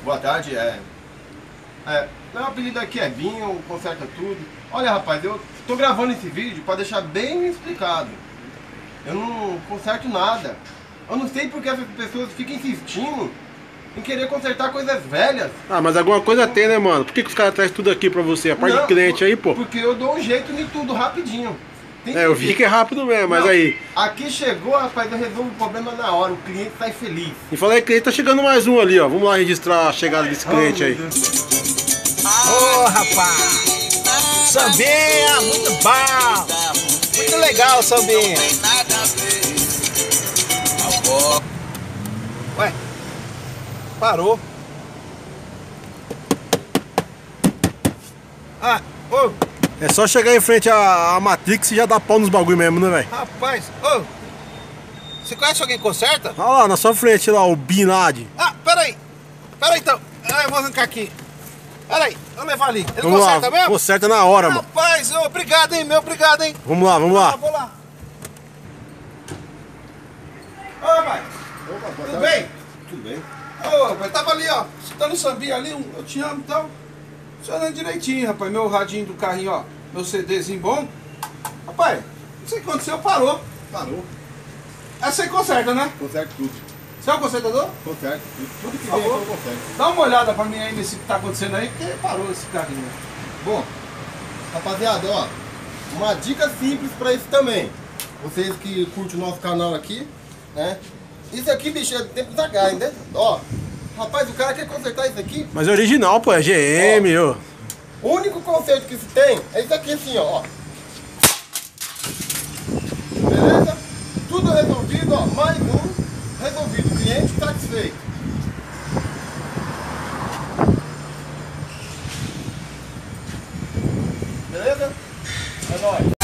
Boa tarde, meu apelido aqui é Binho, conserta tudo. Olha, rapaz, eu tô gravando esse vídeo para deixar bem explicado. Eu não conserto nada. Eu não sei porque essas pessoas ficam insistindo em querer consertar coisas velhas. Ah, mas alguma coisa tem, né, mano? Por que os caras trazem tudo aqui pra você? A parte de cliente aí, pô. Porque eu dou um jeito em tudo rapidinho. Eu vi que é rápido mesmo, mas aí... Aqui chegou, rapaz, eu resolvo o problema na hora, o cliente sai feliz. E falei que tá chegando mais um ali, ó. Vamos lá registrar a chegada desse cliente aí. Ô, rapaz! Sambinha, muito bom! Muito legal, sambinha! Ué, parou. Ah, ô! É só chegar em frente à Matrix e já dá pau nos bagulho mesmo, né, velho? Rapaz, ô! Você conhece alguém que conserta? Olha lá, na sua frente lá, o Bin Laden. Ah, peraí! Peraí então! Ah, eu vou arrancar aqui. Peraí, eu vou levar ali. Ele Vamos conserta lá, mesmo? conserta na hora, mano. Rapaz, obrigado, hein, meu, obrigado, hein? Vamos lá, vamos lá. Vou lá. Ô, rapaz! Opa, boa Tudo tarde. bem? Tudo bem. Ô, rapaz, tava ali, ó, escutando o sambinha ali, Eu Te Amo e tal. Funcionando direitinho, rapaz, meu radinho do carrinho, ó, meu CDzinho bom. Rapaz, não sei o que aconteceu, parou. Parou. Essa aí conserta, né? Conserta tudo. Você é o consertador? Conserta tudo. Tudo que Por vem aqui favor. eu conserto. Dá uma olhada pra mim aí nesse que tá acontecendo aí, porque parou esse carrinho. Bom, rapaziada, ó, uma dica simples pra isso também. Vocês que curtem o nosso canal aqui, né? Isso aqui, bicho, é tempo da gás, né? Ó, rapaz, o cara quer consertar isso aqui. Mas é original, pô, é GM, ó. O único conserto que se tem é isso aqui assim, ó. Beleza? Tudo resolvido, ó. Mais um resolvido. Cliente satisfeito. Beleza? É nóis.